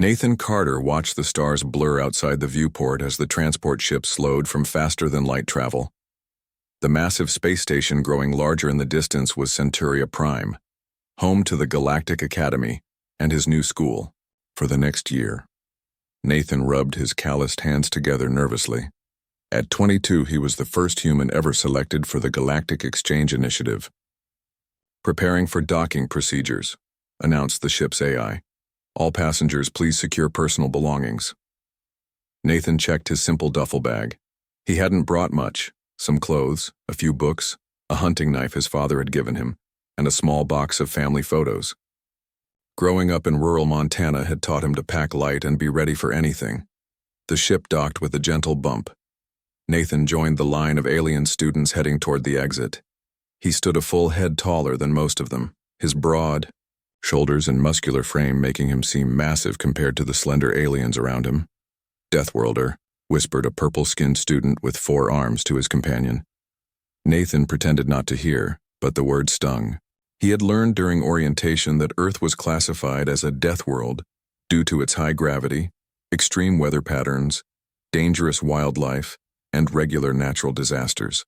Nathan Carter watched the stars blur outside the viewport as the transport ship slowed from faster-than-light travel. The massive space station growing larger in the distance was Centuria Prime, home to the Galactic Academy and his new school for the next year. Nathan rubbed his calloused hands together nervously. At 22, he was the first human ever selected for the Galactic Exchange Initiative. "Preparing for docking procedures," announced the ship's AI. "All passengers, please secure personal belongings." Nathan checked his simple duffel bag. He hadn't brought much: some clothes, a few books, a hunting knife his father had given him, and a small box of family photos. Growing up in rural Montana had taught him to pack light and be ready for anything. The ship docked with a gentle bump. Nathan joined the line of alien students heading toward the exit. He stood a full head taller than most of them, his broad shoulders and muscular frame making him seem massive compared to the slender aliens around him. "Deathworlder," whispered a purple-skinned student with 4 arms to his companion. Nathan pretended not to hear, but the word stung. He had learned during orientation that Earth was classified as a death world due to its high gravity, extreme weather patterns, dangerous wildlife, and regular natural disasters.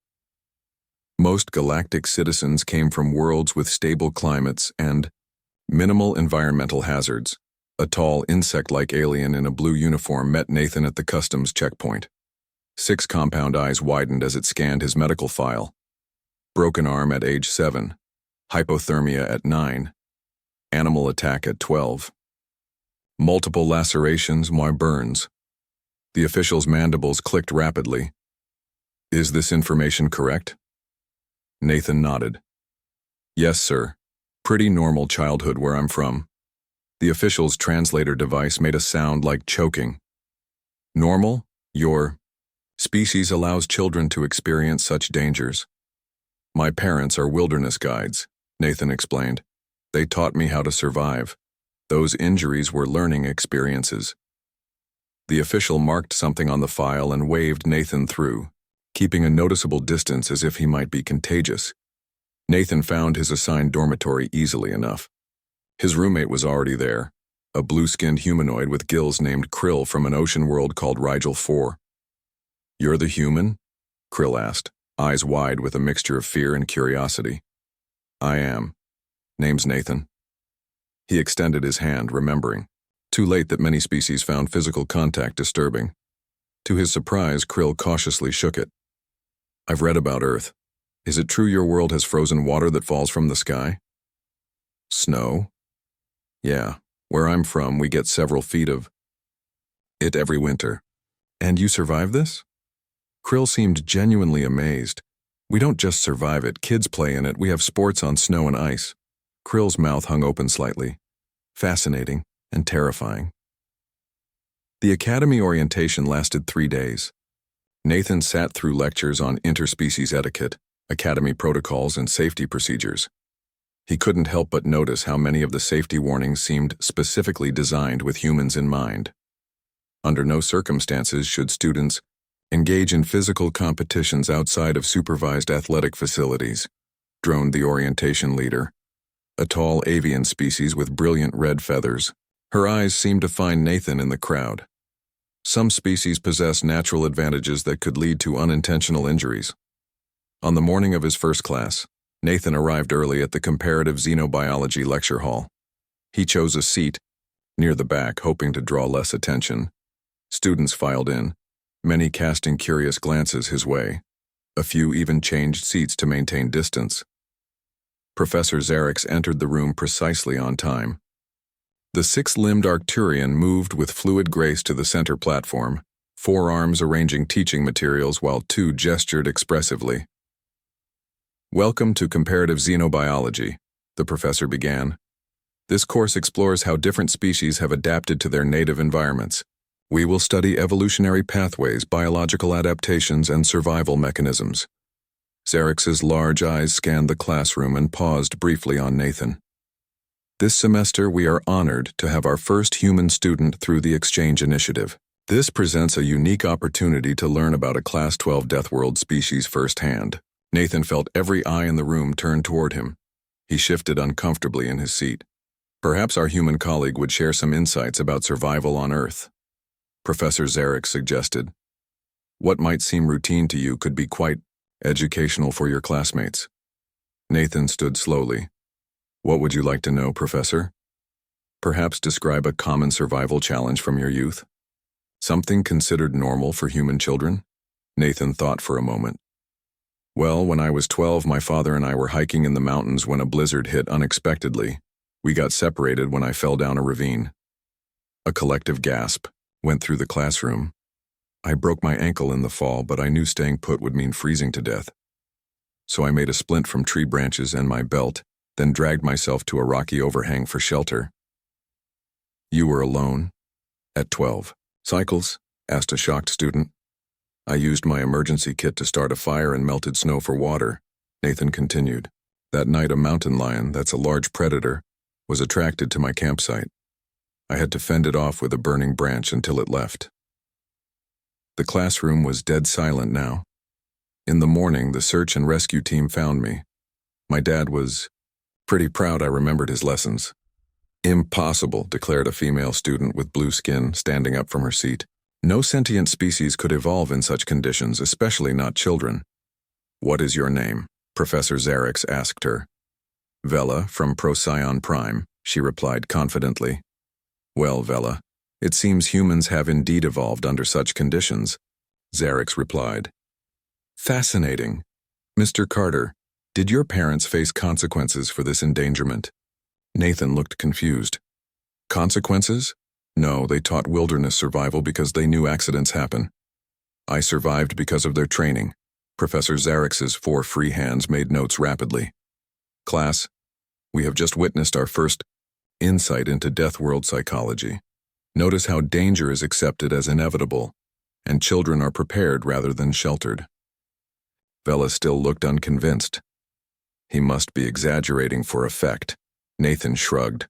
Most galactic citizens came from worlds with stable climates and minimal environmental hazards. A tall, insect-like alien in a blue uniform met Nathan at the customs checkpoint. 6 compound eyes widened as it scanned his medical file. Broken arm at age 7. Hypothermia at 9. Animal attack at 12. Multiple lacerations, more burns. The official's mandibles clicked rapidly. "Is this information correct?" Nathan nodded. "Yes, sir. Pretty normal childhood where I'm from." The official's translator device made a sound like choking. "Normal? Your species allows children to experience such dangers." "My parents are wilderness guides," Nathan explained. "They taught me how to survive. Those injuries were learning experiences." The official marked something on the file and waved Nathan through, keeping a noticeable distance as if he might be contagious. Nathan found his assigned dormitory easily enough. His roommate was already there, a blue-skinned humanoid with gills named Krill from an ocean world called Rigel 4. "You're the human?" Krill asked, eyes wide with a mixture of fear and curiosity. "I am. Name's Nathan." He extended his hand, remembering. Too late that many species found physical contact disturbing. To his surprise, Krill cautiously shook it. "I've read about Earth. Is it true your world has frozen water that falls from the sky?" "Snow?" "Yeah, where I'm from, we get several feet of it every winter." "And you survive this?" Krill seemed genuinely amazed. "We don't just survive it, kids play in it, we have sports on snow and ice." Krill's mouth hung open slightly. Fascinating and terrifying. The academy orientation lasted 3 days. Nathan sat through lectures on interspecies etiquette, academy protocols, and safety procedures. He couldn't help but notice how many of the safety warnings seemed specifically designed with humans in mind. Under no circumstances should students engage in physical competitions outside of supervised athletic facilities, droned the orientation leader, a tall avian species with brilliant red feathers. Her eyes seemed to find Nathan in the crowd. Some species possess natural advantages that could lead to unintentional injuries. On the morning of his first class, Nathan arrived early at the Comparative Xenobiology lecture hall. He chose a seat near the back, hoping to draw less attention. Students filed in, many casting curious glances his way. A few even changed seats to maintain distance. Professor Xerix entered the room precisely on time. The 6-limbed Arcturian moved with fluid grace to the center platform, 4 arms arranging teaching materials while 2 gestured expressively. "Welcome to Comparative Xenobiology," the professor began. "This course explores how different species have adapted to their native environments. We will study evolutionary pathways, biological adaptations, and survival mechanisms." Xerix's large eyes scanned the classroom and paused briefly on Nathan. "This semester we are honored to have our first human student through the exchange initiative. This presents a unique opportunity to learn about a Class 12 Deathworld species firsthand." Nathan felt every eye in the room turn toward him. He shifted uncomfortably in his seat. Perhaps our human colleague would share some insights about survival on Earth. Professor Zarek suggested. What might seem routine to you could be quite educational for your classmates. Nathan stood slowly. What would you like to know, Professor? Perhaps describe a common survival challenge from your youth. Something considered normal for human children? Nathan thought for a moment. Well, when I was 12, my father and I were hiking in the mountains when a blizzard hit unexpectedly. We got separated when I fell down a ravine. A collective gasp went through the classroom. I broke my ankle in the fall, but I knew staying put would mean freezing to death. So I made a splint from tree branches and my belt, then dragged myself to a rocky overhang for shelter. You were alone? At 12. Cycles? Asked a shocked student. I used my emergency kit to start a fire and melted snow for water, Nathan continued. That night a mountain lion, that's a large predator, was attracted to my campsite. I had to fend it off with a burning branch until it left. The classroom was dead silent now. In the morning, the search and rescue team found me. My dad was pretty proud I remembered his lessons. Impossible, declared a female student with blue skin, standing up from her seat. No sentient species could evolve in such conditions, especially not children. What is your name? Professor Zarek asked her. Vela, from Procyon Prime, she replied confidently. Well, Vela, it seems humans have indeed evolved under such conditions, Zarek replied. Fascinating. Mr. Carter, did your parents face consequences for this endangerment? Nathan looked confused. Consequences? No, they taught wilderness survival because they knew accidents happen. I survived because of their training. Professor Zarek's 4 free hands made notes rapidly. Class, we have just witnessed our first insight into Deathworld psychology. Notice how danger is accepted as inevitable, and children are prepared rather than sheltered. Vela still looked unconvinced. He must be exaggerating for effect. Nathan shrugged.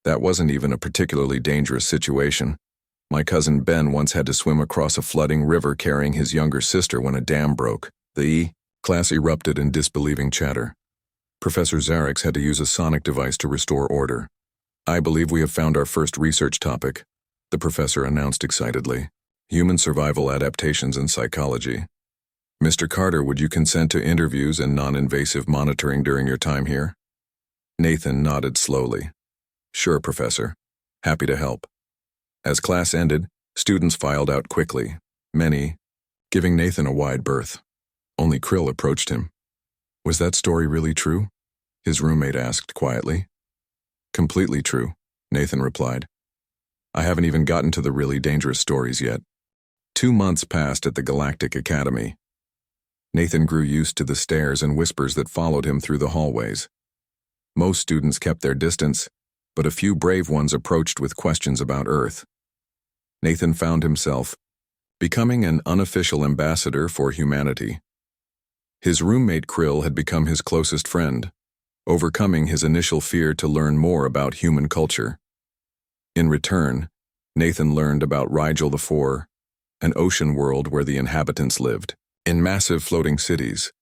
That wasn't even a particularly dangerous situation. My cousin Ben once had to swim across a flooding river carrying his younger sister when a dam broke. The class erupted in disbelieving chatter. Professor Zarek had to use a sonic device to restore order. I believe we have found our first research topic, the professor announced excitedly. Human survival adaptations in psychology. Mr. Carter, would you consent to interviews and non-invasive monitoring during your time here? Nathan nodded slowly. Sure, Professor. Happy to help. As class ended, students filed out quickly, many giving Nathan a wide berth. Only Krill approached him. Was that story really true? His roommate asked quietly. Completely true, Nathan replied. I haven't even gotten to the really dangerous stories yet. 2 months passed at the Galactic Academy. Nathan grew used to the stares and whispers that followed him through the hallways. Most students kept their distance, but a few brave ones approached with questions about Earth. Nathan found himself becoming an unofficial ambassador for humanity. His roommate Krill had become his closest friend, overcoming his initial fear to learn more about human culture. In return, Nathan learned about Rigel IV, an ocean world where the inhabitants lived in massive floating cities.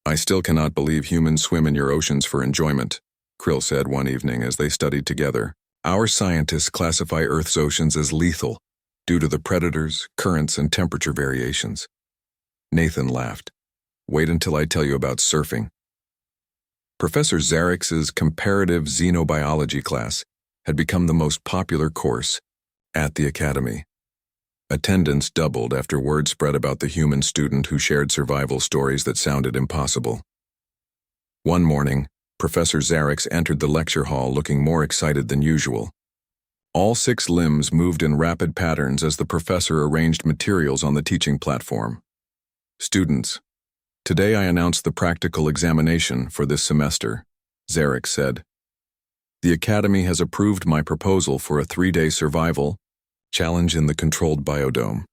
I still cannot believe humans swim in your oceans for enjoyment, Krill said one evening as they studied together. Our scientists classify Earth's oceans as lethal due to the predators, currents, and temperature variations. Nathan laughed. Wait until I tell you about surfing. Professor Zarek's comparative xenobiology class had become the most popular course at the academy. Attendance doubled after word spread about the human student who shared survival stories that sounded impossible. One morning, Professor Zarek entered the lecture hall looking more excited than usual. All 6 limbs moved in rapid patterns as the professor arranged materials on the teaching platform. Students, today I announce the practical examination for this semester, Zarek said. The Academy has approved my proposal for a 3-day survival challenge in the controlled biodome.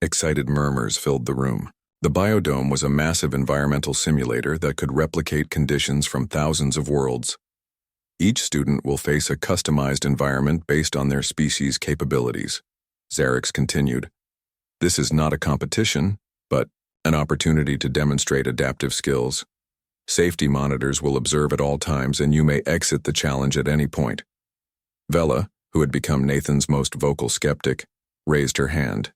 Excited murmurs filled the room. The biodome was a massive environmental simulator that could replicate conditions from thousands of worlds. Each student will face a customized environment based on their species' capabilities. Zarek continued. This is not a competition, but an opportunity to demonstrate adaptive skills. Safety monitors will observe at all times and you may exit the challenge at any point. Vela, who had become Nathan's most vocal skeptic, raised her hand.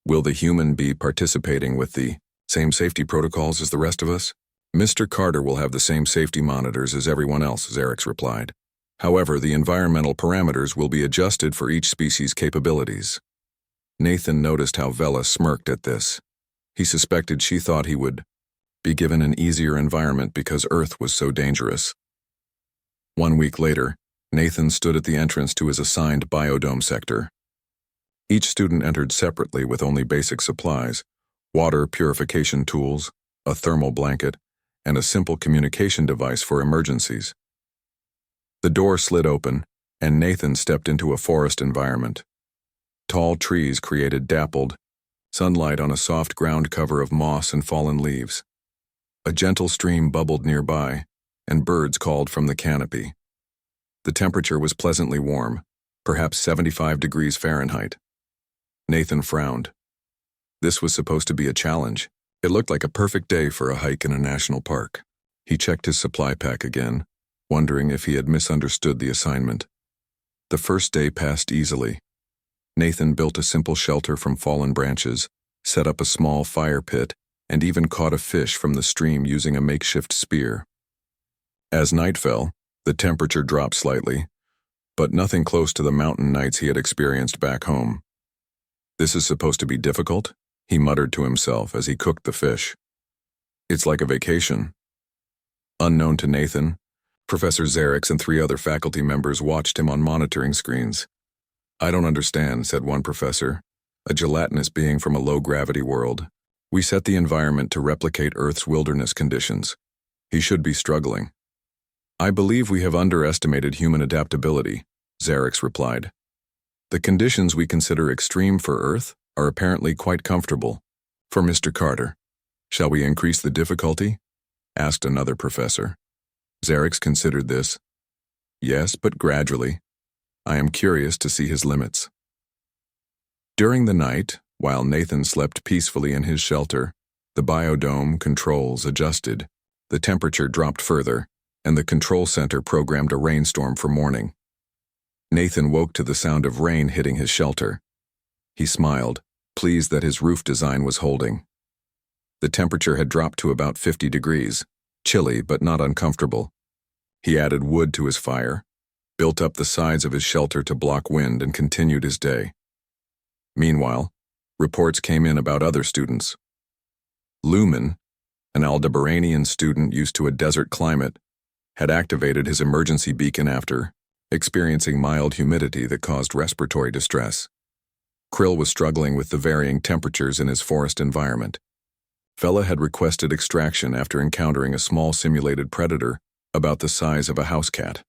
Will the human be participating with the same safety protocols as the rest of us? Mr. Carter will have the same safety monitors as everyone else, Zarex replied. However, the environmental parameters will be adjusted for each species' capabilities. Nathan noticed how Vela smirked at this. He suspected she thought he would be given an easier environment because Earth was so dangerous. 1 week later, Nathan stood at the entrance to his assigned biodome sector. Each student entered separately with only basic supplies: water purification tools, a thermal blanket, and a simple communication device for emergencies. The door slid open, and Nathan stepped into a forest environment. Tall trees created dappled sunlight on a soft ground cover of moss and fallen leaves. A gentle stream bubbled nearby, and birds called from the canopy. The temperature was pleasantly warm, perhaps 75 degrees Fahrenheit. Nathan frowned. This was supposed to be a challenge. It looked like a perfect day for a hike in a national park. He checked his supply pack again, wondering if he had misunderstood the assignment. The first day passed easily. Nathan built a simple shelter from fallen branches, set up a small fire pit, and even caught a fish from the stream using a makeshift spear. As night fell, the temperature dropped slightly, but nothing close to the mountain nights he had experienced back home. This is supposed to be difficult, he muttered to himself as he cooked the fish. It's like a vacation. Unknown to Nathan, Professor Zarex and 3 other faculty members watched him on monitoring screens. I don't understand, said one professor, a gelatinous being from a low-gravity world. We set the environment to replicate Earth's wilderness conditions. He should be struggling. I believe we have underestimated human adaptability, Zarex replied. The conditions we consider extreme for Earth are apparently quite comfortable for Mr. Carter. Shall we increase the difficulty? Asked another professor. Zarex considered this. Yes, but gradually. I am curious to see his limits. During the night, while Nathan slept peacefully in his shelter, the biodome controls adjusted. The temperature dropped further, and the control center programmed a rainstorm for morning. Nathan woke to the sound of rain hitting his shelter. He smiled, pleased that his roof design was holding. The temperature had dropped to about 50 degrees, chilly but not uncomfortable. He added wood to his fire, built up the sides of his shelter to block wind, and continued his day. Meanwhile, reports came in about other students. Lumen, an Aldebaranian student used to a desert climate, had activated his emergency beacon after experiencing mild humidity that caused respiratory distress. Krill was struggling with the varying temperatures in his forest environment. Vela had requested extraction after encountering a small simulated predator about the size of a house cat.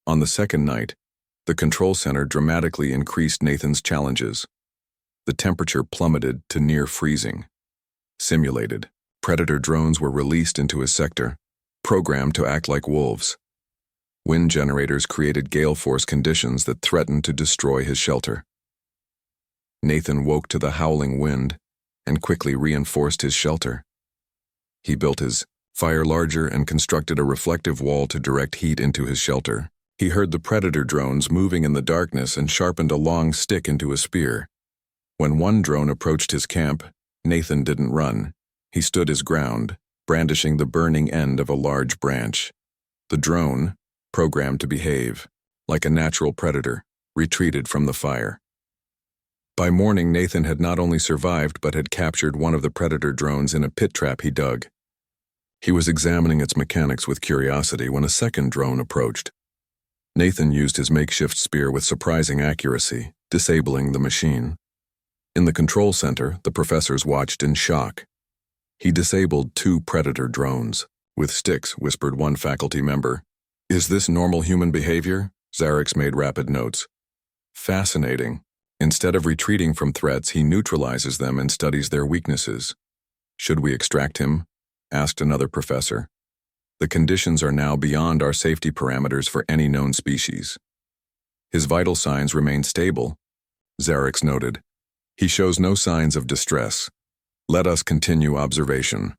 On the second night, the control center dramatically increased Nathan's challenges. The temperature plummeted to near freezing. Simulated, predator drones were released into his sector, programmed to act like wolves. Wind generators created gale force conditions that threatened to destroy his shelter. Nathan woke to the howling wind and quickly reinforced his shelter. He built his fire larger and constructed a reflective wall to direct heat into his shelter. He heard the predator drones moving in the darkness and sharpened a long stick into a spear. When one drone approached his camp, Nathan didn't run. He stood his ground, brandishing the burning end of a large branch. The drone, programmed to behave like a natural predator, retreated from the fire. By morning, Nathan had not only survived but had captured one of the predator drones in a pit trap he dug. He was examining its mechanics with curiosity when a second drone approached. Nathan used his makeshift spear with surprising accuracy, disabling the machine. In the control center, the professors watched in shock. He disabled 2 predator drones. With sticks, whispered one faculty member. Is this normal human behavior? Zarex made rapid notes. Fascinating. Instead of retreating from threats, he neutralizes them and studies their weaknesses. Should we extract him? Asked another professor. The conditions are now beyond our safety parameters for any known species. His vital signs remain stable, Zarex noted. He shows no signs of distress. Let us continue observation.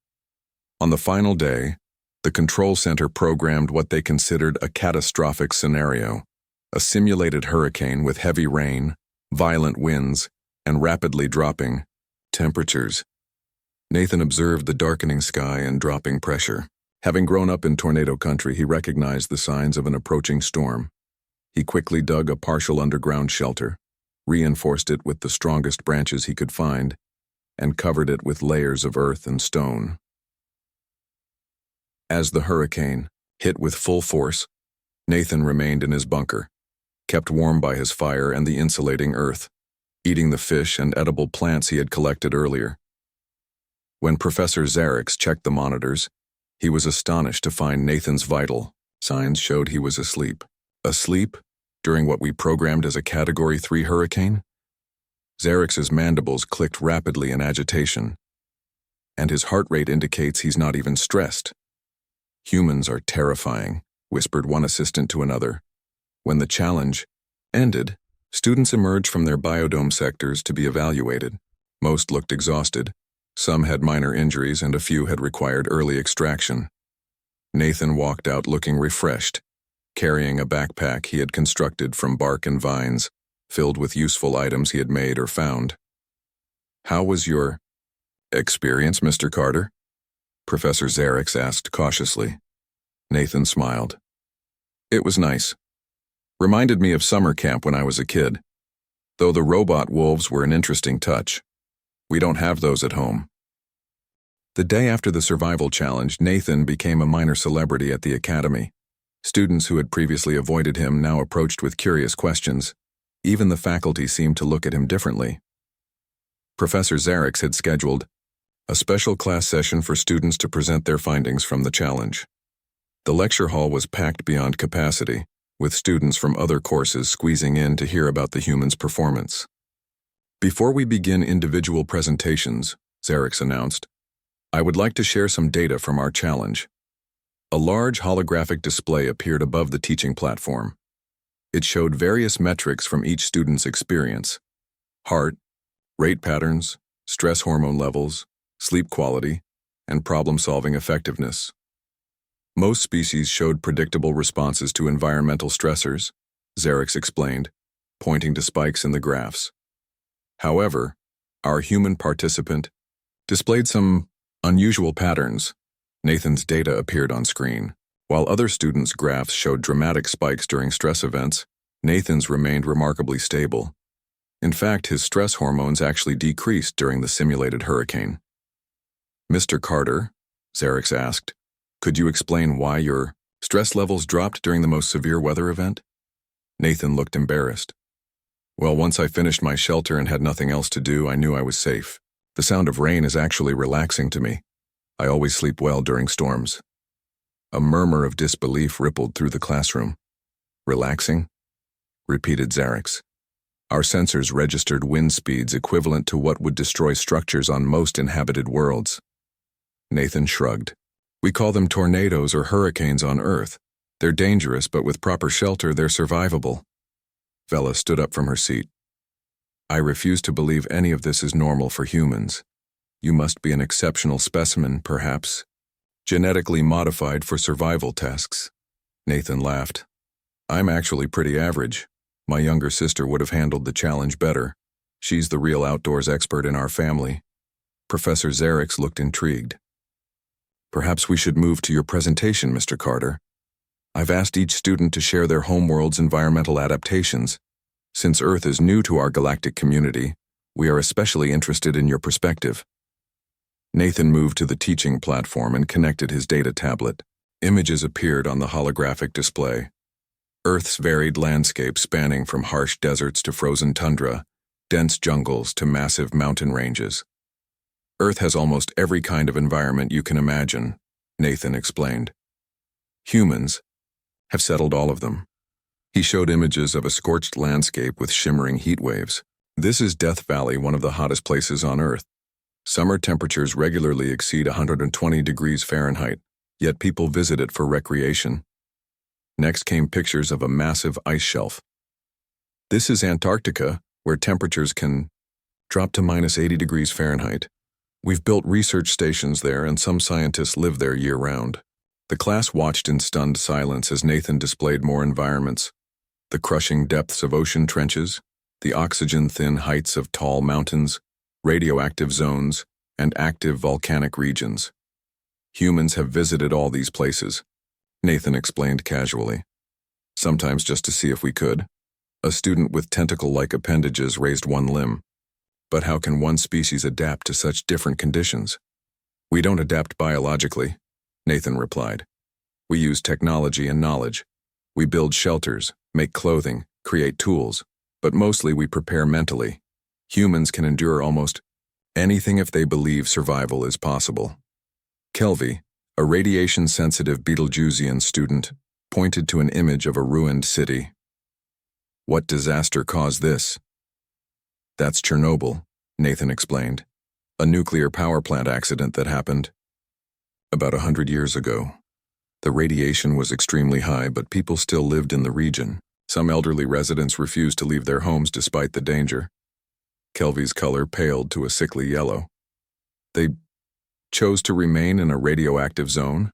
On the final day, the control center programmed what they considered a catastrophic scenario. A simulated hurricane with heavy rain, violent winds, and rapidly dropping temperatures. Nathan observed the darkening sky and dropping pressure. Having grown up in tornado country, he recognized the signs of an approaching storm. He quickly dug a partial underground shelter, reinforced it with the strongest branches he could find, and covered it with layers of earth and stone. As the hurricane hit with full force, Nathan remained in his bunker, kept warm by his fire and the insulating earth, eating the fish and edible plants he had collected earlier. When Professor Zarek checked the monitors, he was astonished to find Nathan's vital signs showed he was asleep. Asleep during what we programmed as a Category 3 hurricane? Zarek's mandibles clicked rapidly in agitation, and his heart rate indicates he's not even stressed. Humans are terrifying, whispered one assistant to another. When the challenge ended, students emerged from their biodome sectors to be evaluated. Most looked exhausted. Some had minor injuries and a few had required early extraction. Nathan walked out looking refreshed, carrying a backpack he had constructed from bark and vines, filled with useful items he had made or found. "How was your experience, Mr. Carter?" Professor Zarek asked cautiously. Nathan smiled. "It was nice. Reminded me of summer camp when I was a kid. Though the robot wolves were an interesting touch. We don't have those at home." The day after the survival challenge, Nathan became a minor celebrity at the academy. Students who had previously avoided him now approached with curious questions. Even the faculty seemed to look at him differently. Professor Zarek had scheduled a special class session for students to present their findings from the challenge. The lecture hall was packed beyond capacity, with students from other courses squeezing in to hear about the humans' performance. "Before we begin individual presentations," Zarek announced, "I would like to share some data from our challenge." A large holographic display appeared above the teaching platform. It showed various metrics from each student's experience: heart rate patterns, stress hormone levels, sleep quality, and problem-solving effectiveness. Most species showed predictable responses to environmental stressors, Zarek explained, pointing to spikes in the graphs. However, our human participant displayed some unusual patterns. Nathan's data appeared on screen. While other students' graphs showed dramatic spikes during stress events, Nathan's remained remarkably stable. In fact, his stress hormones actually decreased during the simulated hurricane. "Mr. Carter," Zarek asked, "could you explain why your stress levels dropped during the most severe weather event?" Nathan looked embarrassed. "Well, once I finished my shelter and had nothing else to do, I knew I was safe. The sound of rain is actually relaxing to me. I always sleep well during storms." A murmur of disbelief rippled through the classroom. "Relaxing?" repeated Zarek. "Our sensors registered wind speeds equivalent to what would destroy structures on most inhabited worlds." Nathan shrugged. "We call them tornadoes or hurricanes on Earth. They're dangerous, but with proper shelter, they're survivable." Vela stood up from her seat. "I refuse to believe any of this is normal for humans. You must be an exceptional specimen, perhaps. Genetically modified for survival tasks." Nathan laughed. "I'm actually pretty average. My younger sister would have handled the challenge better. She's the real outdoors expert in our family." Professor Zarek looked intrigued. "Perhaps we should move to your presentation, Mr. Carter. I've asked each student to share their homeworld's environmental adaptations. Since Earth is new to our galactic community, we are especially interested in your perspective." Nathan moved to the teaching platform and connected his data tablet. Images appeared on the holographic display. Earth's varied landscape spanning from harsh deserts to frozen tundra, dense jungles to massive mountain ranges. Earth has almost every kind of environment you can imagine, Nathan explained. Humans have settled all of them. He showed images of a scorched landscape with shimmering heat waves. This is Death Valley, one of the hottest places on Earth. Summer temperatures regularly exceed 120 degrees Fahrenheit, yet people visit it for recreation. Next came pictures of a massive ice shelf. This is Antarctica, where temperatures can drop to -80 degrees Fahrenheit. We've built research stations there, and some scientists live there year-round. The class watched in stunned silence as Nathan displayed more environments. The crushing depths of ocean trenches, the oxygen-thin heights of tall mountains, radioactive zones, and active volcanic regions. Humans have visited all these places, Nathan explained casually. Sometimes just to see if we could. A student with tentacle-like appendages raised one limb. But how can one species adapt to such different conditions? We don't adapt biologically, Nathan replied. We use technology and knowledge. We build shelters, make clothing, create tools, but mostly we prepare mentally. Humans can endure almost anything if they believe survival is possible. Kelvy, a radiation-sensitive Betelgeusian student, pointed to an image of a ruined city. What disaster caused this? That's Chernobyl, Nathan explained. A nuclear power plant accident that happened about 100 years ago. The radiation was extremely high, but people still lived in the region. Some elderly residents refused to leave their homes despite the danger. Kelvy's color paled to a sickly yellow. They chose to remain in a radioactive zone?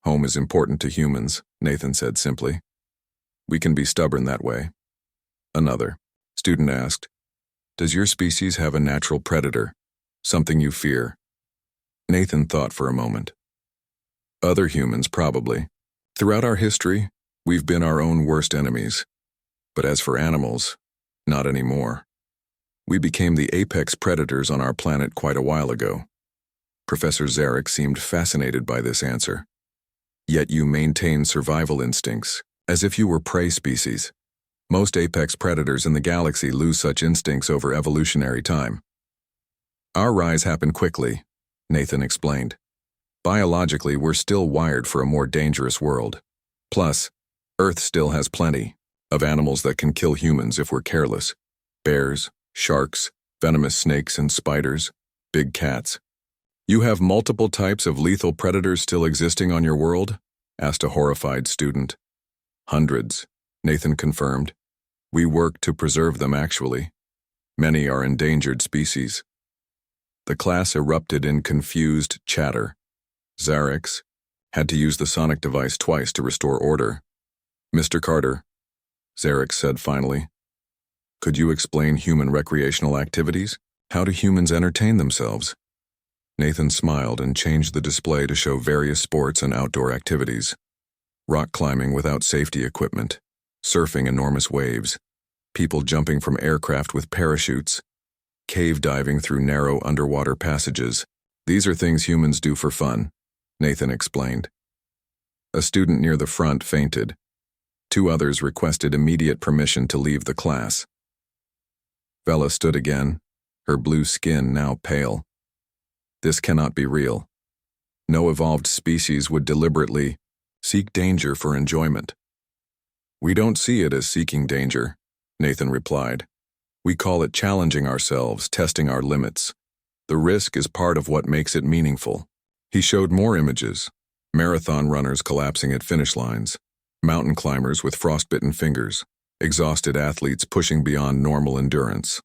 Home is important to humans, Nathan said simply. We can be stubborn that way. Another student asked, does your species have a natural predator? Something you fear? Nathan thought for a moment. Other humans, probably. Throughout our history, we've been our own worst enemies. But as for animals, not anymore. We became the apex predators on our planet quite a while ago. Professor Zarek seemed fascinated by this answer. Yet you maintain survival instincts, as if you were prey species. Most apex predators in the galaxy lose such instincts over evolutionary time. Our rise happened quickly, Nathan explained. Biologically, we're still wired for a more dangerous world. Plus, Earth still has plenty of animals that can kill humans if we're careless. Bears, sharks, venomous snakes and spiders, big cats. You have multiple types of lethal predators still existing on your world? Asked a horrified student. Hundreds, Nathan confirmed. We work to preserve them actually. Many are endangered species. The class erupted in confused chatter. Zarek had to use the sonic device twice to restore order. Mr. Carter, Zarek said finally, could you explain human recreational activities? How do humans entertain themselves? Nathan smiled and changed the display to show various sports and outdoor activities. Rock climbing without safety equipment, surfing enormous waves, people jumping from aircraft with parachutes, cave diving through narrow underwater passages. These are things humans do for fun, Nathan explained. A student near the front fainted. 2 others requested immediate permission to leave the class. Vela stood again, her blue skin now pale. This cannot be real. No evolved species would deliberately seek danger for enjoyment. We don't see it as seeking danger, Nathan replied. We call it challenging ourselves, testing our limits. The risk is part of what makes it meaningful. He showed more images. Marathon runners collapsing at finish lines, mountain climbers with frostbitten fingers, exhausted athletes pushing beyond normal endurance.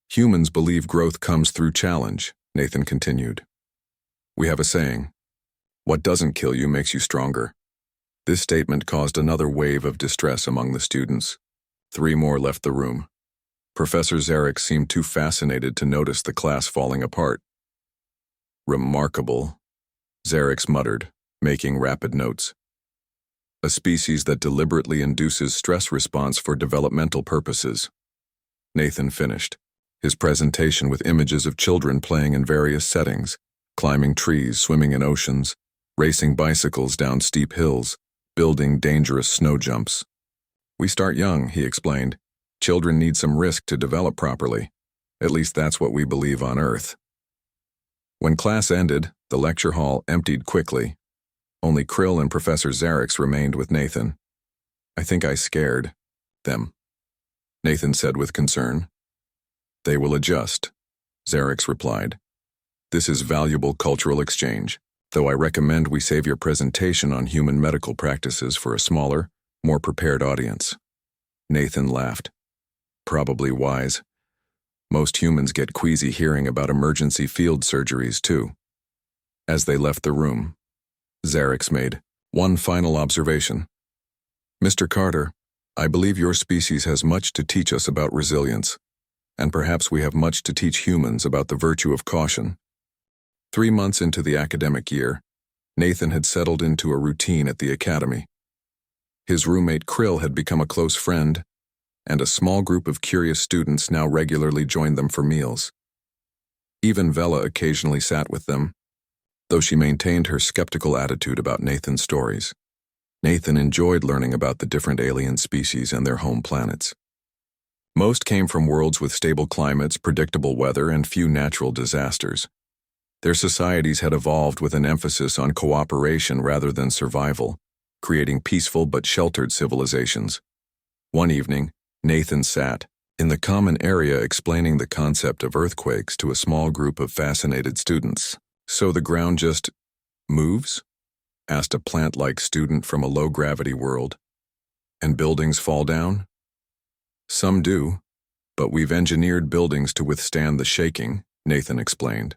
Humans believe growth comes through challenge, Nathan continued. We have a saying, what doesn't kill you makes you stronger. This statement caused another wave of distress among the students. 3 more left the room. Professor Zarek seemed too fascinated to notice the class falling apart. Remarkable, Zarek muttered, making rapid notes. A species that deliberately induces stress response for developmental purposes. Nathan finished, his presentation with images of children playing in various settings, climbing trees, swimming in oceans, racing bicycles down steep hills, building dangerous snow jumps. We start young, he explained. Children need some risk to develop properly. At least that's what we believe on Earth. When class ended, the lecture hall emptied quickly. Only Krill and Professor Zarek remained with Nathan. I think I scared them, Nathan said with concern. They will adjust, Zarek replied. This is valuable cultural exchange, though I recommend we save your presentation on human medical practices for a smaller, more prepared audience. Nathan laughed. Probably wise. Most humans get queasy hearing about emergency field surgeries, too. As they left the room, Zarek made one final observation. Mr. Carter, I believe your species has much to teach us about resilience, and perhaps we have much to teach humans about the virtue of caution. 3 months into the academic year, Nathan had settled into a routine at the academy. His roommate Krill had become a close friend, and a small group of curious students now regularly joined them for meals. Even Vela occasionally sat with them, though she maintained her skeptical attitude about Nathan's stories. Nathan enjoyed learning about the different alien species and their home planets. Most came from worlds with stable climates, predictable weather, and few natural disasters. Their societies had evolved with an emphasis on cooperation rather than survival, creating peaceful but sheltered civilizations. One evening, Nathan sat in the common area explaining the concept of earthquakes to a small group of fascinated students. "So the ground just moves?" asked a plant-like student from a low-gravity world. "And buildings fall down?" "Some do, but we've engineered buildings to withstand the shaking," Nathan explained.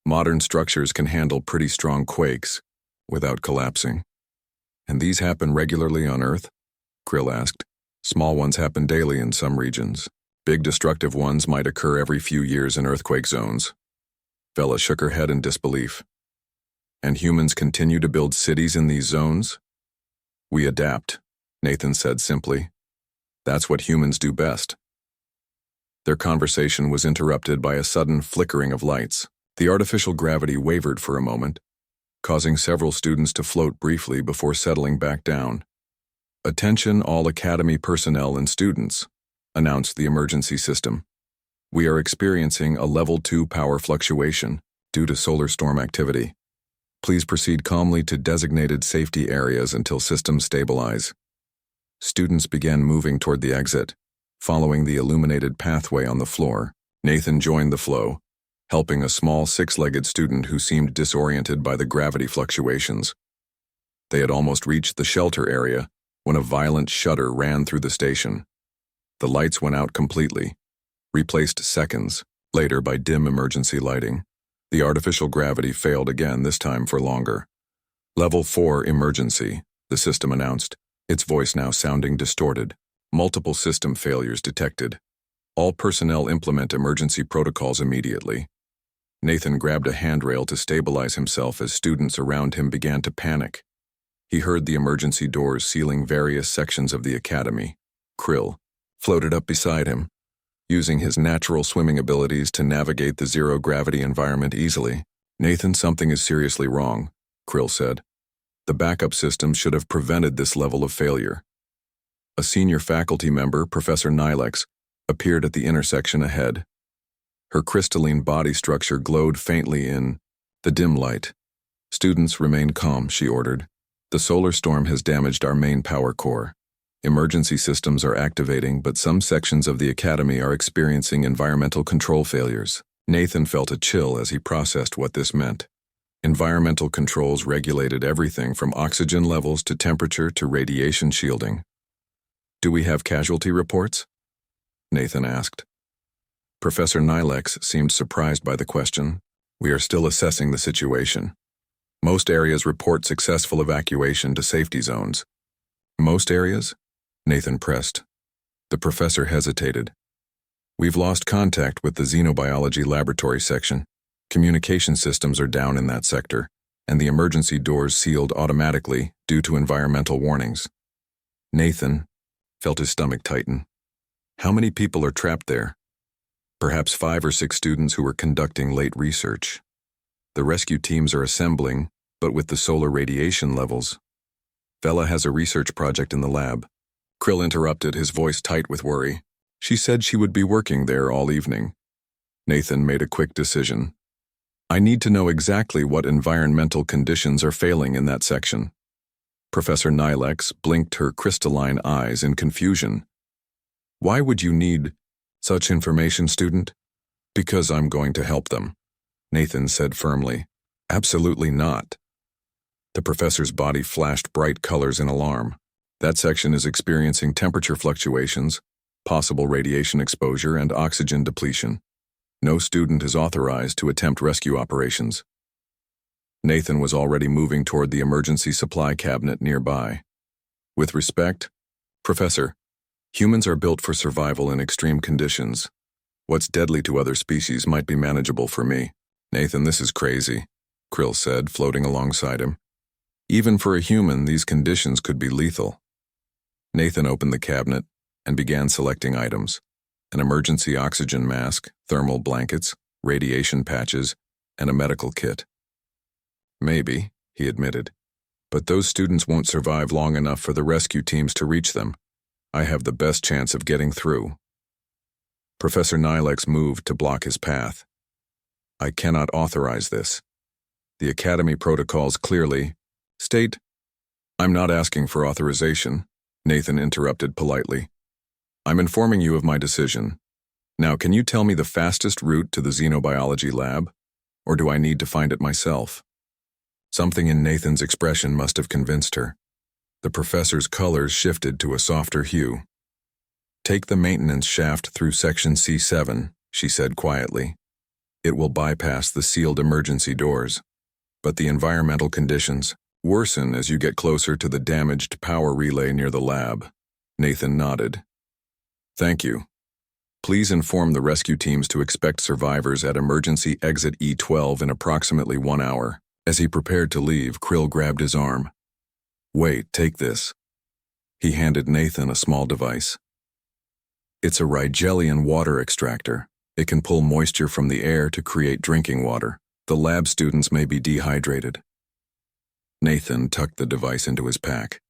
"Modern structures can handle pretty strong quakes without collapsing." "And these happen regularly on Earth?" Krill asked. "Small ones happen daily in some regions. Big destructive ones might occur every few years in earthquake zones." Vela shook her head in disbelief. "And humans continue to build cities in these zones?" "We adapt," Nathan said simply. "That's what humans do best." Their conversation was interrupted by a sudden flickering of lights. The artificial gravity wavered for a moment, causing several students to float briefly before settling back down. "Attention all Academy personnel and students," announced the emergency system. "We are experiencing a level 2 power fluctuation due to solar storm activity. Please proceed calmly to designated safety areas until systems stabilize." Students began moving toward the exit, following the illuminated pathway on the floor. Nathan joined the flow, helping a small 6-legged student who seemed disoriented by the gravity fluctuations. They had almost reached the shelter area when a violent shudder ran through the station. The lights went out completely, replaced seconds later by dim emergency lighting. The artificial gravity failed again, this time for longer. "Level 4 emergency," the system announced, its voice now sounding distorted. "Multiple system failures detected. All personnel implement emergency protocols immediately." Nathan grabbed a handrail to stabilize himself as students around him began to panic. He heard the emergency doors sealing various sections of the academy. Krill floated up beside him, using his natural swimming abilities to navigate the zero-gravity environment easily. "Nathan, something is seriously wrong," Krill said. "The backup system should have prevented this level of failure." A senior faculty member, Professor Nilex, appeared at the intersection ahead. Her crystalline body structure glowed faintly in the dim light. "Students, remain calm," she ordered. "The solar storm has damaged our main power core. Emergency systems are activating, but some sections of the academy are experiencing environmental control failures." Nathan felt a chill as he processed what this meant. Environmental controls regulated everything from oxygen levels to temperature to radiation shielding. "Do we have casualty reports?" Nathan asked. Professor Nilex seemed surprised by the question. "We are still assessing the situation. Most areas report successful evacuation to safety zones." "Most areas?" Nathan pressed. The professor hesitated. "We've lost contact with the xenobiology laboratory section. Communication systems are down in that sector, and the emergency doors sealed automatically due to environmental warnings." Nathan felt his stomach tighten. How many people are trapped there? Perhaps 5 or 6 students who were conducting late research. The rescue teams are assembling, but with the solar radiation levels. Vela has a research project in the lab. Krill interrupted, his voice tight with worry. She said she would be working there all evening. Nathan made a quick decision. "I need to know exactly what environmental conditions are failing in that section." Professor Nilex blinked her crystalline eyes in confusion. "Why would you need such information, student?" "Because I'm going to help them," Nathan said firmly. "Absolutely not." The professor's body flashed bright colors in alarm. "That section is experiencing temperature fluctuations, possible radiation exposure, and oxygen depletion. No student is authorized to attempt rescue operations." Nathan was already moving toward the emergency supply cabinet nearby. "With respect, Professor," Humans are built for survival in extreme conditions. What's deadly to other species might be manageable for me. Nathan, this is crazy, Krill said, floating alongside him. Even for a human, these conditions could be lethal. Nathan opened the cabinet and began selecting items: an emergency oxygen mask, thermal blankets, radiation patches, and a medical kit. Maybe, he admitted, but those students won't survive long enough for the rescue teams to reach them. I have the best chance of getting through. Professor Nilex moved to block his path. I cannot authorize this. The Academy protocols clearly state— I'm not asking for authorization, Nathan interrupted politely. I'm informing you of my decision. Now, can you tell me the fastest route to the xenobiology lab, or do I need to find it myself? Something in Nathan's expression must have convinced her. The professor's colors shifted to a softer hue. Take the maintenance shaft through section C7, she said quietly. It will bypass the sealed emergency doors. But the environmental conditions worsen as you get closer to the damaged power relay near the lab. Nathan nodded. Thank you. Please inform the rescue teams to expect survivors at emergency exit E12 in approximately 1 hour. As he prepared to leave, Krill grabbed his arm. Wait, take this. He handed Nathan a small device. It's a Rigelian water extractor. It can pull moisture from the air to create drinking water. The lab students may be dehydrated. Nathan tucked the device into his pack.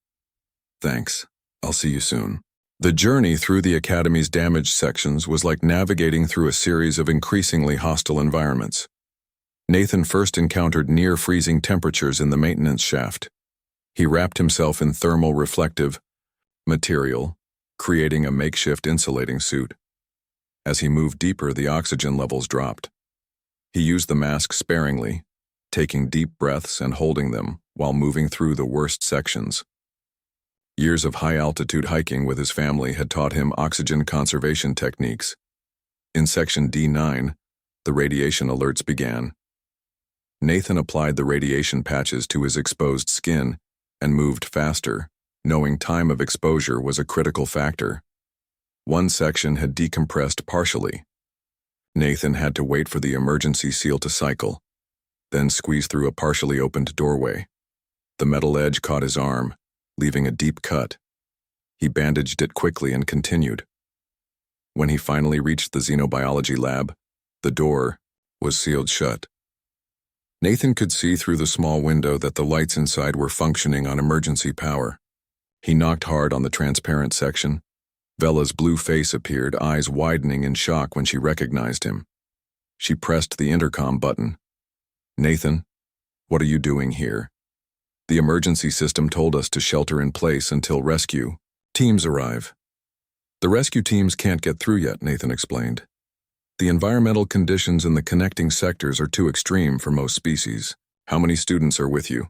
Thanks. I'll see you soon. The journey through the Academy's damaged sections was like navigating through a series of increasingly hostile environments. Nathan first encountered near-freezing temperatures in the maintenance shaft. He wrapped himself in thermal reflective material, creating a makeshift insulating suit. As he moved deeper, the oxygen levels dropped. He used the mask sparingly, taking deep breaths and holding them while moving through the worst sections. Years of high-altitude hiking with his family had taught him oxygen conservation techniques. In section D9, the radiation alerts began. Nathan applied the radiation patches to his exposed skin and moved faster, knowing time of exposure was a critical factor. One section had decompressed partially. Nathan had to wait for the emergency seal to cycle, then squeeze through a partially opened doorway. The metal edge caught his arm, leaving a deep cut. He bandaged it quickly and continued. When he finally reached the xenobiology lab, the door was sealed shut. Nathan could see through the small window that the lights inside were functioning on emergency power. He knocked hard on the transparent section. Vella's blue face appeared, eyes widening in shock when she recognized him. She pressed the intercom button. Nathan, what are you doing here? The emergency system told us to shelter in place until rescue teams arrive. The rescue teams can't get through yet, Nathan explained. The environmental conditions in the connecting sectors are too extreme for most species. How many students are with you?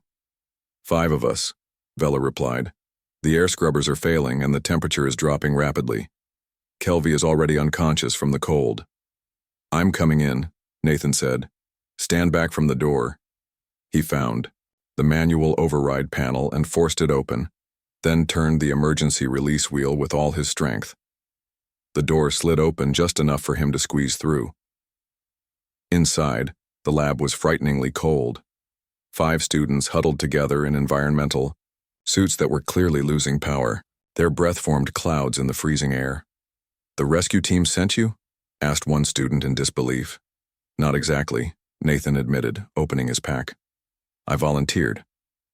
5 of us, Vella replied. The air scrubbers are failing and the temperature is dropping rapidly. Kelvy is already unconscious from the cold. I'm coming in, Nathan said. Stand back from the door. He found the manual override panel and forced it open, then turned the emergency release wheel with all his strength. The door slid open just enough for him to squeeze through. Inside, the lab was frighteningly cold. 5 students huddled together in environmental suits that were clearly losing power. Their breath formed clouds in the freezing air. The rescue team sent you? Asked one student in disbelief. Not exactly, Nathan admitted, opening his pack. I volunteered.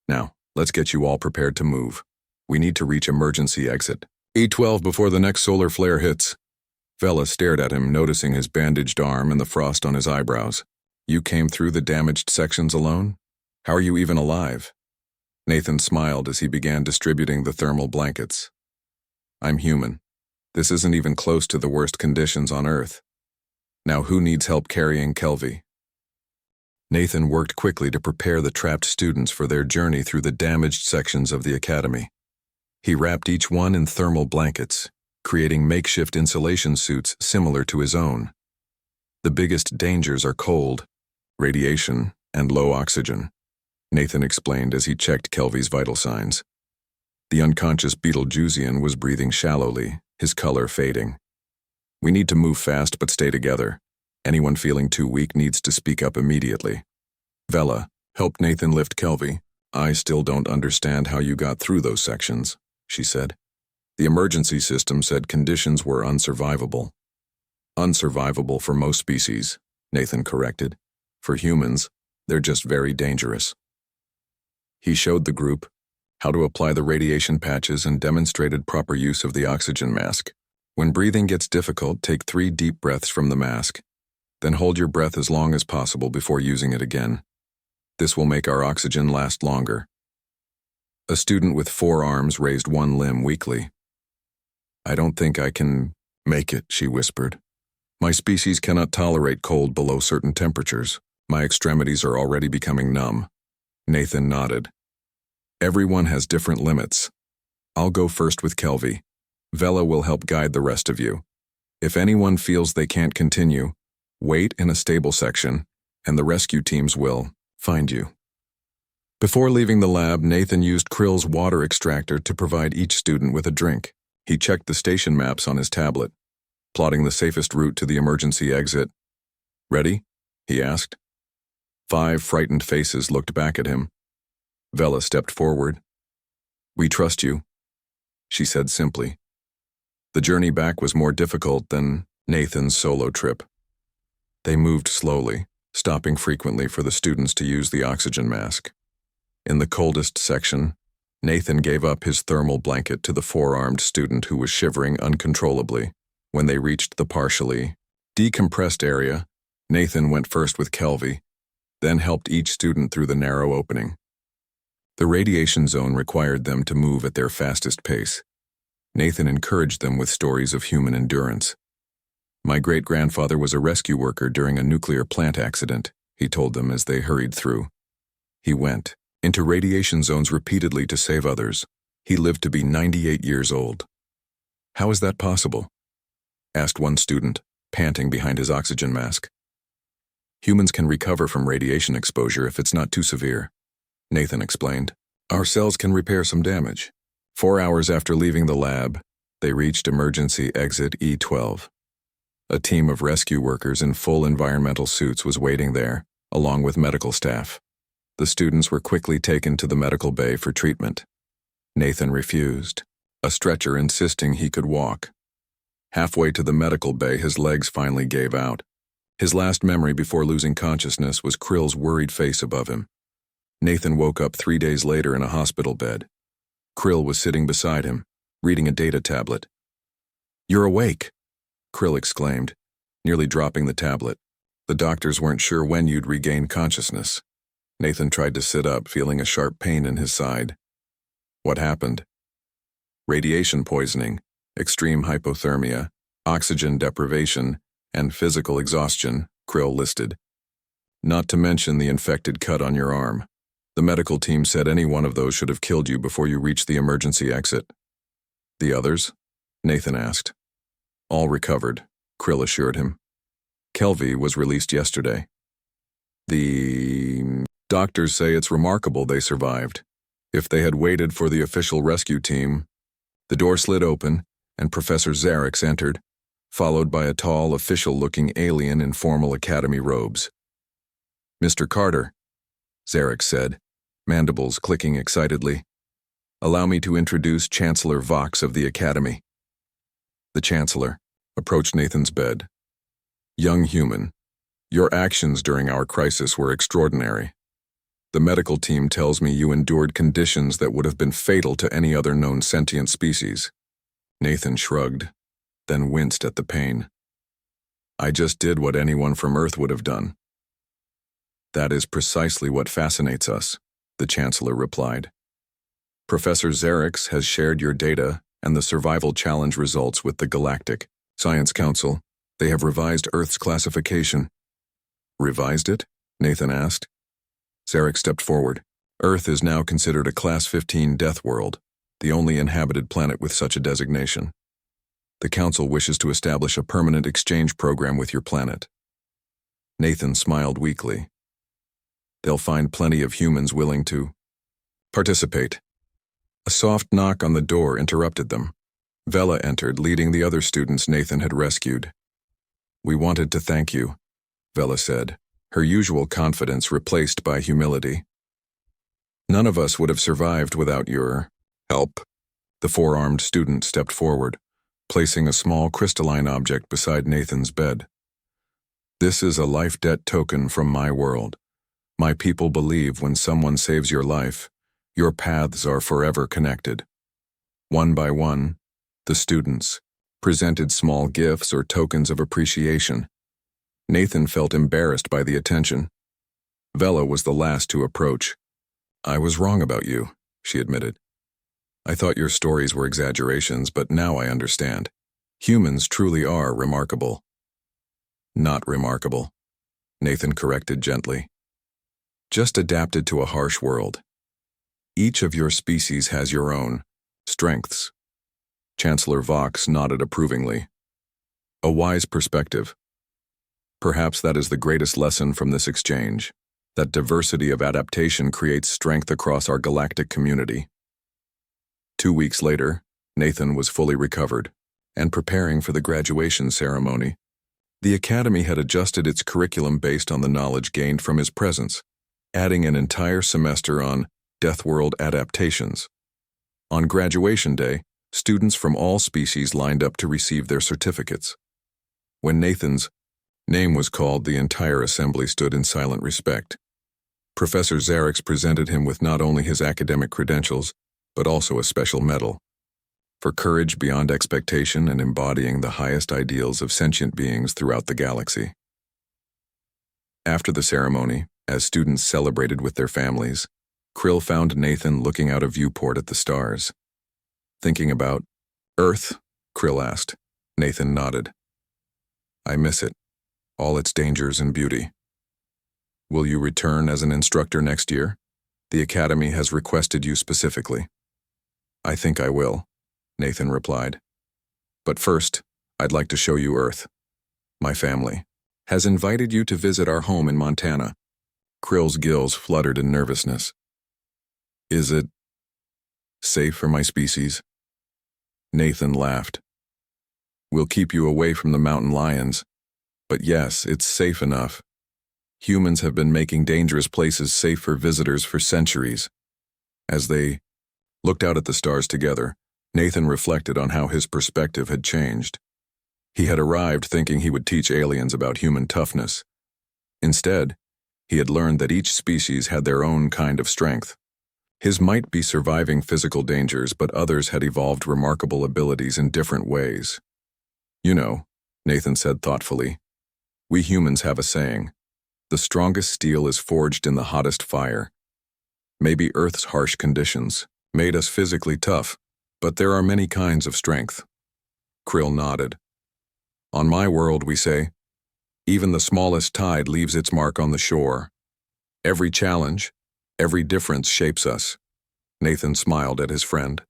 Now, let's get you all prepared to move. We need to reach emergency exit E12 before the next solar flare hits. Vella stared at him, noticing his bandaged arm and the frost on his eyebrows. You came through the damaged sections alone? How are you even alive? Nathan smiled as he began distributing the thermal blankets. I'm human. This isn't even close to the worst conditions on Earth. Now who needs help carrying Kelvy? Nathan worked quickly to prepare the trapped students for their journey through the damaged sections of the Academy. He wrapped each one in thermal blankets, creating makeshift insulation suits similar to his own. The biggest dangers are cold, radiation, and low oxygen, Nathan explained as he checked Kelvy's vital signs. The unconscious Betelgeusian was breathing shallowly, his color fading. We need to move fast but stay together. Anyone feeling too weak needs to speak up immediately. Vela, help Nathan lift Kelvy. I still don't understand how you got through those sections, she said. The emergency system said conditions were unsurvivable. Unsurvivable for most species, Nathan corrected. For humans, they're just very dangerous. He showed the group how to apply the radiation patches and demonstrated proper use of the oxygen mask. When breathing gets difficult, take 3 deep breaths from the mask. Then hold your breath as long as possible before using it again. This will make our oxygen last longer. A student with 4 arms raised 1 limb weakly. I don't think I can make it, she whispered. My species cannot tolerate cold below certain temperatures. My extremities are already becoming numb. Nathan nodded. Everyone has different limits. I'll go first with Kelvy. Vela will help guide the rest of you. If anyone feels they can't continue, wait in a stable section, and the rescue teams will find you. Before leaving the lab, Nathan used Krill's water extractor to provide each student with a drink. He checked the station maps on his tablet, plotting the safest route to the emergency exit. Ready? He asked. 5 frightened faces looked back at him. Vela stepped forward. We trust you, she said simply. The journey back was more difficult than Nathan's solo trip. They moved slowly, stopping frequently for the students to use the oxygen mask. In the coldest section, Nathan gave up his thermal blanket to the 4-armed student who was shivering uncontrollably. When they reached the partially decompressed area, Nathan went first with Kelvy, then helped each student through the narrow opening. The radiation zone required them to move at their fastest pace. Nathan encouraged them with stories of human endurance. My great-grandfather was a rescue worker during a nuclear plant accident, he told them as they hurried through. He went into radiation zones repeatedly to save others. He lived to be 98 years old. How is that possible? Asked one student, panting behind his oxygen mask. Humans can recover from radiation exposure if it's not too severe, Nathan explained. Our cells can repair some damage. 4 hours after leaving the lab, they reached emergency exit E12. A team of rescue workers in full environmental suits was waiting there, along with medical staff. The students were quickly taken to the medical bay for treatment. Nathan refused, a stretcher insisting he could walk. Halfway to the medical bay, his legs finally gave out. His last memory before losing consciousness was Krill's worried face above him. Nathan woke up 3 days later in a hospital bed. Krill was sitting beside him, reading a data tablet. You're awake, Krill exclaimed, nearly dropping the tablet. The doctors weren't sure when you'd regain consciousness. Nathan tried to sit up, feeling a sharp pain in his side. What happened? Radiation poisoning, extreme hypothermia, oxygen deprivation, and physical exhaustion, Krill listed. Not to mention the infected cut on your arm. The medical team said any one of those should have killed you before you reached the emergency exit. The others? Nathan asked. All recovered, Krill assured him. Kelvy was released yesterday. The doctors say it's remarkable they survived. If they had waited for the official rescue team, the door slid open and Professor Xerix entered, followed by a tall, official-looking alien in formal academy robes. Mr. Carter, Xerix said, mandibles clicking excitedly. Allow me to introduce Chancellor Vox of the Academy. The Chancellor approached Nathan's bed. Young human, your actions during our crisis were extraordinary. The medical team tells me you endured conditions that would have been fatal to any other known sentient species. Nathan shrugged, then winced at the pain. I just did what anyone from Earth would have done. That is precisely what fascinates us, the Chancellor replied. Professor Xerix has shared your data and the survival challenge results with the Galactic Science Council. They have revised Earth's classification. Revised it? Nathan asked. Xerix stepped forward. Earth is now considered a Class 15 Deathworld, the only inhabited planet with such a designation. The Council wishes to establish a permanent exchange program with your planet. Nathan smiled weakly. They'll find plenty of humans willing to participate. A soft knock on the door interrupted them. Vela entered, leading the other students Nathan had rescued. "We wanted to thank you," Vela said, her usual confidence replaced by humility. "None of us would have survived without your help." The four-armed student stepped forward, placing a small crystalline object beside Nathan's bed. "This is a life debt token from my world. My people believe when someone saves your life, your paths are forever connected." One by one, the students presented small gifts or tokens of appreciation. Nathan felt embarrassed by the attention. Vela was the last to approach. "I was wrong about you," she admitted. "I thought your stories were exaggerations, but now I understand. Humans truly are remarkable." "Not remarkable," Nathan corrected gently. "Just adapted to a harsh world. Each of your species has your own strengths." Chancellor Vox nodded approvingly. "A wise perspective. Perhaps that is the greatest lesson from this exchange, that diversity of adaptation creates strength across our galactic community." 2 weeks later, Nathan was fully recovered and preparing for the graduation ceremony. The Academy had adjusted its curriculum based on the knowledge gained from his presence, adding an entire semester on Deathworld adaptations. On graduation day, students from all species lined up to receive their certificates. When Nathan's name was called, the entire assembly stood in silent respect. Professor Zarix presented him with not only his academic credentials, but also a special medal for courage beyond expectation and embodying the highest ideals of sentient beings throughout the galaxy. After the ceremony, as students celebrated with their families, Krill found Nathan looking out a viewport at the stars. "Thinking about Earth?" Krill asked. Nathan nodded. "I miss it, all its dangers and beauty." "Will you return as an instructor next year? The Academy has requested you specifically." "I think I will," Nathan replied. "But first, I'd like to show you Earth. My family has invited you to visit our home in Montana." Krill's gills fluttered in nervousness. "Is it safe for my species?" Nathan laughed. "We'll keep you away from the mountain lions, but yes, it's safe enough. Humans have been making dangerous places safe for visitors for centuries." As they looked out at the stars together, Nathan reflected on how his perspective had changed. He had arrived thinking he would teach aliens about human toughness. Instead, he had learned that each species had their own kind of strength. His might be surviving physical dangers, but others had evolved remarkable abilities in different ways. "You know," Nathan said thoughtfully, "we humans have a saying, the strongest steel is forged in the hottest fire. Maybe Earth's harsh conditions made us physically tough, but there are many kinds of strength." Krill nodded. "On my world, we say, even the smallest tide leaves its mark on the shore. Every challenge, every difference shapes us." Nathan smiled at his friend.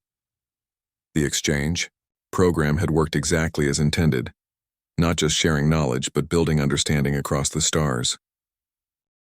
The exchange program had worked exactly as intended, not just sharing knowledge, but building understanding across the stars.